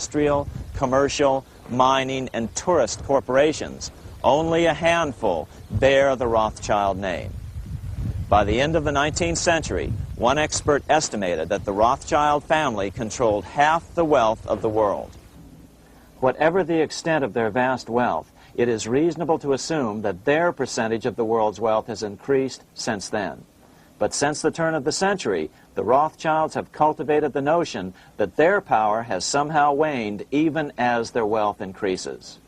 industrial, commercial, mining, and tourist corporations. Only a handful bear the Rothschild name. By the end of the 19th century, one expert estimated that the Rothschild family controlled half the wealth of the world. Whatever the extent of their vast wealth, it is reasonable to assume that their percentage of the world's wealth has increased since then. But since the turn of the century, the Rothschilds have cultivated the notion that their power has somehow waned even as their wealth increases.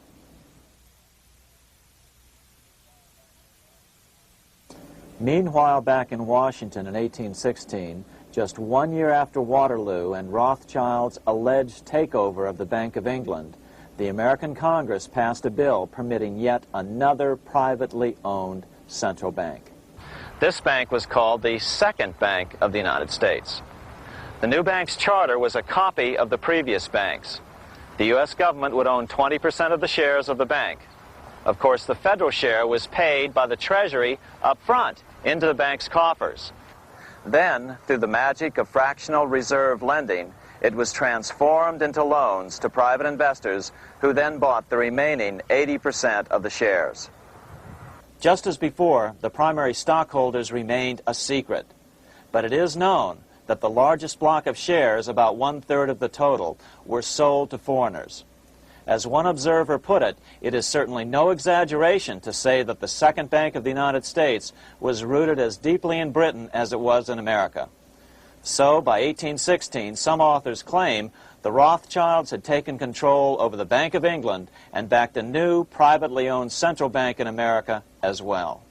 Meanwhile, back in Washington in 1816, just 1 year after Waterloo and Rothschild's alleged takeover of the Bank of England, the American Congress passed a bill permitting yet another privately owned central bank. This bank was called the Second Bank of the United States. The new bank's charter was a copy of the previous banks. The U.S. government would own 20% of the shares of the bank. Of course, the federal share was paid by the Treasury up front into the bank's coffers. Then, through the magic of fractional reserve lending, it was transformed into loans to private investors who then bought the remaining 80% of the shares. Just as before, the primary stockholders remained a secret. But it is known that the largest block of shares, about 1/3 of the total, were sold to foreigners. As one observer put it, it is certainly no exaggeration to say that the Second Bank of the United States was rooted as deeply in Britain as it was in America. So, by 1816, some authors claim the Rothschilds had taken control over the Bank of England and backed a new, privately owned central bank in America as well.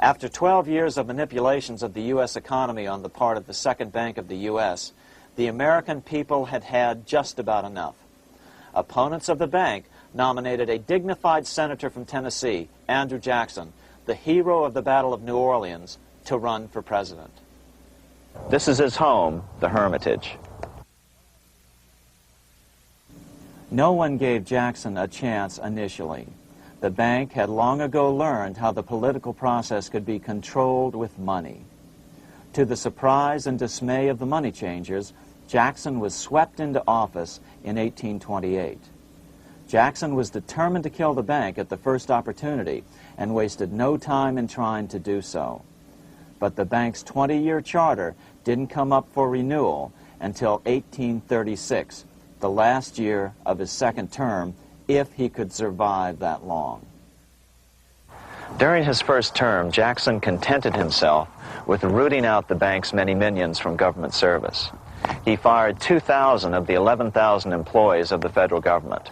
After 12 years of manipulations of the U.S. economy on the part of the Second Bank of the U.S., the American people had had just about enough. Opponents of the bank nominated a dignified senator from Tennessee, Andrew Jackson, the hero of the Battle of New Orleans, to run for president. This is his home, the Hermitage. No one gave Jackson a chance initially. The bank had long ago learned how the political process could be controlled with money. To the surprise and dismay of the money changers, Jackson was swept into office in 1828. Jackson was determined to kill the bank at the first opportunity and wasted no time in trying to do so. But the bank's 20-year charter didn't come up for renewal until 1836, the last year of his second term, if he could survive that long. During his first term, Jackson contented himself with rooting out the bank's many minions from government service. He fired 2,000 of the 11,000 employees of the federal government.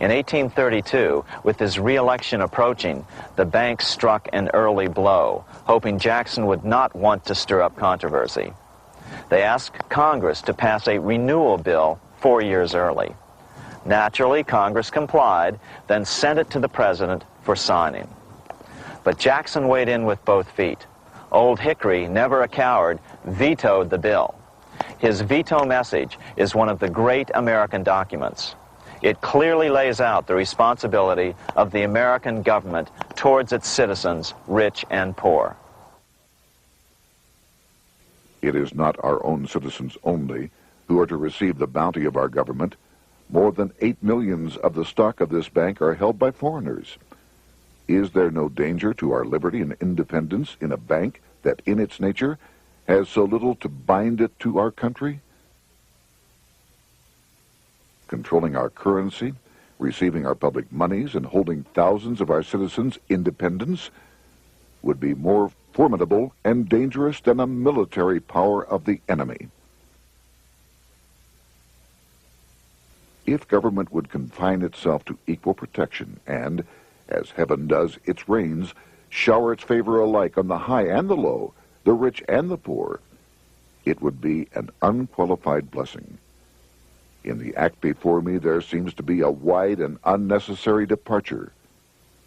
In 1832, with his re-election approaching, the bank struck an early blow, hoping Jackson would not want to stir up controversy. They asked Congress to pass a renewal bill 4 years early. Naturally, Congress complied, then sent it to the president for signing. But Jackson weighed in with both feet. Old Hickory, never a coward, vetoed the bill. His veto message is one of the great American documents. It clearly lays out the responsibility of the American government towards its citizens, rich and poor. It is not our own citizens only who are to receive the bounty of our government. More than 8 millions of the stock of this bank are held by foreigners. Is there no danger to our liberty and independence in a bank that in its nature has so little to bind it to our country? Controlling our currency, receiving our public monies, and holding thousands of our citizens' independence would be more formidable and dangerous than a military power of the enemy. If government would confine itself to equal protection and, as heaven does its rains, shower its favor alike on the high and the low, the rich and the poor, it would be an unqualified blessing. In the act before me, there seems to be a wide and unnecessary departure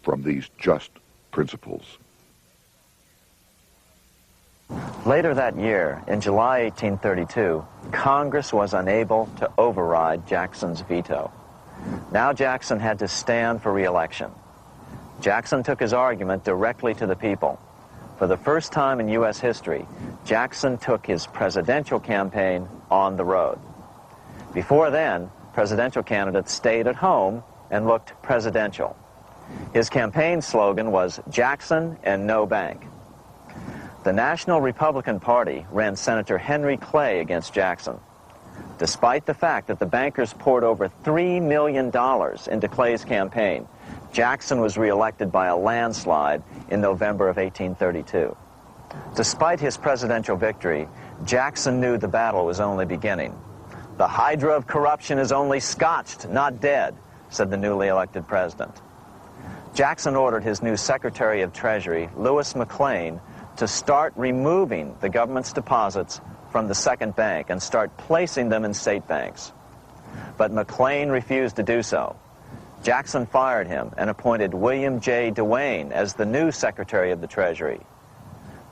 from these just principles. Later that year, in July 1832, Congress was unable to override Jackson's veto. Now Jackson had to stand for re-election. Jackson took his argument directly to the people. For the first time in U.S. history, Jackson took his presidential campaign on the road. Before then, presidential candidates stayed at home and looked presidential. His campaign slogan was Jackson and no bank. The National Republican Party ran Senator Henry Clay against Jackson. Despite the fact that the bankers poured over $3 million into Clay's campaign, Jackson was reelected by a landslide in November of 1832. Despite his presidential victory, Jackson knew the battle was only beginning. "The hydra of corruption is only scotched, not dead," said the newly elected president. Jackson ordered his new Secretary of Treasury, Lewis McLean, to start removing the government's deposits from the second bank and start placing them in state banks. But McLean refused to do so. Jackson fired him and appointed William J. Duane as the new Secretary of the Treasury.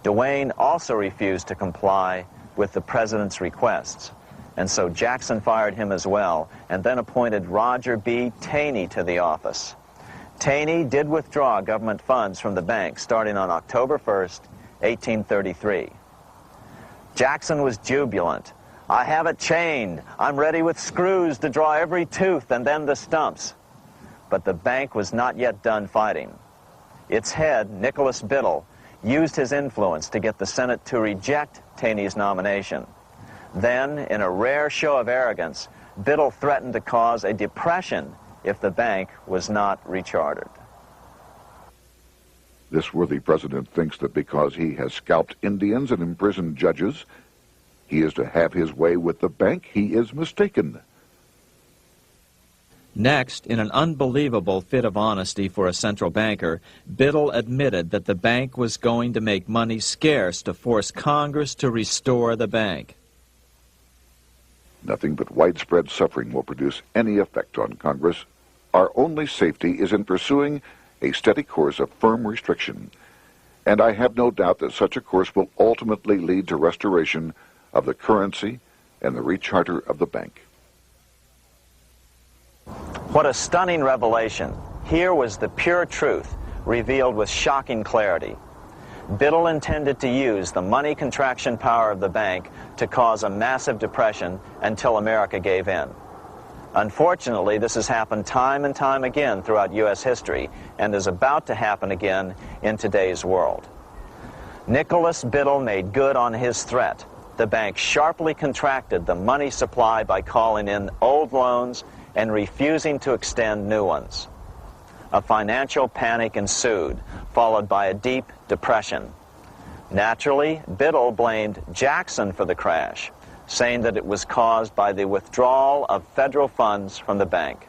Duane also refused to comply with the president's requests, and so Jackson fired him as well and then appointed Roger B. Taney to the office. Taney did withdraw government funds from the bank starting on October 1st, 1833. Jackson was jubilant. "I have it chained. I'm ready with screws to draw every tooth and then the stumps." But the bank was not yet done fighting. Its head, Nicholas Biddle, used his influence to get the Senate to reject Taney's nomination. Then, in a rare show of arrogance, Biddle threatened to cause a depression if the bank was not rechartered. This worthy president thinks that because he has scalped Indians and imprisoned judges, he is to have his way with the bank. He is mistaken. Next, in an unbelievable fit of honesty for a central banker, Biddle admitted that the bank was going to make money scarce to force Congress to restore the bank. Nothing but widespread suffering will produce any effect on Congress. Our only safety is in pursuing a steady course of firm restriction, and I have no doubt that such a course will ultimately lead to restoration of the currency and the recharter of the bank. What a stunning revelation. Here was the pure truth, revealed with shocking clarity. Biddle intended to use the money contraction power of the bank to cause a massive depression until America gave in. Unfortunately, this has happened time and time again throughout U.S. history and is about to happen again in today's world. Nicholas Biddle made good on his threat. The bank sharply contracted the money supply by calling in old loans and refusing to extend new ones. A financial panic ensued, followed by a deep depression. Naturally, Biddle blamed Jackson for the crash, saying that it was caused by the withdrawal of federal funds from the bank.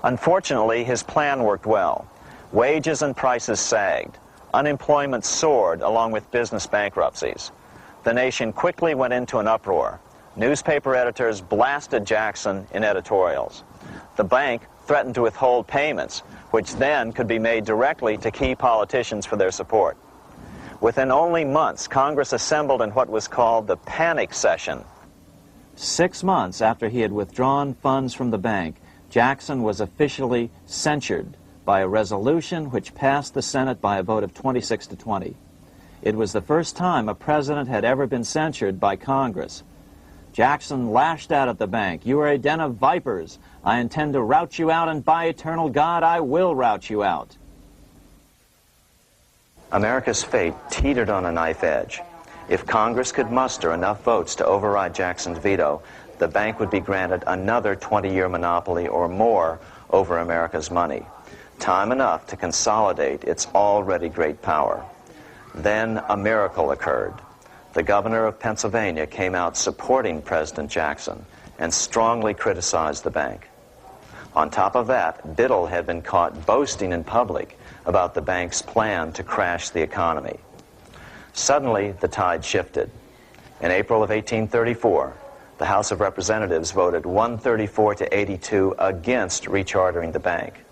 Unfortunately, his plan worked well. Wages and prices sagged. Unemployment soared along with business bankruptcies. The nation quickly went into an uproar. Newspaper editors blasted Jackson in editorials. The bank threatened to withhold payments, which then could be made directly to key politicians for their support. Within only months, Congress assembled in what was called the panic session. 6 months after he had withdrawn funds from the bank, Jackson was officially censured by a resolution which passed the Senate by a vote of 26 to 20. It was the first time a president had ever been censured by Congress. Jackson lashed out at the bank. "You are a den of vipers. I intend to rout you out, and by eternal God, I will rout you out." America's fate teetered on a knife edge. If Congress could muster enough votes to override Jackson's veto, the bank would be granted another 20-year monopoly or more over America's money, time enough to consolidate its already great power. Then a miracle occurred. The governor of Pennsylvania came out supporting President Jackson and strongly criticized the bank. On top of that, Biddle had been caught boasting in public about the bank's plan to crash the economy. Suddenly, the tide shifted. In April of 1834, the House of Representatives voted 134 to 82 against rechartering the bank.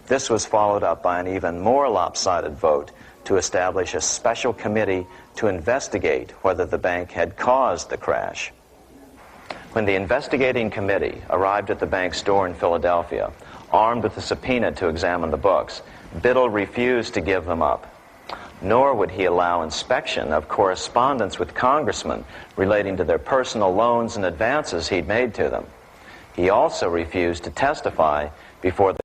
This was followed up by an even more lopsided vote to establish a special committee to investigate whether the bank had caused the crash. When the investigating committee arrived at the bank's door in Philadelphia, armed with a subpoena to examine the books, Biddle refused to give them up. nor would he allow inspection of correspondence with congressmen relating to their personal loans and advances he'd made to them. He also refused to testify before the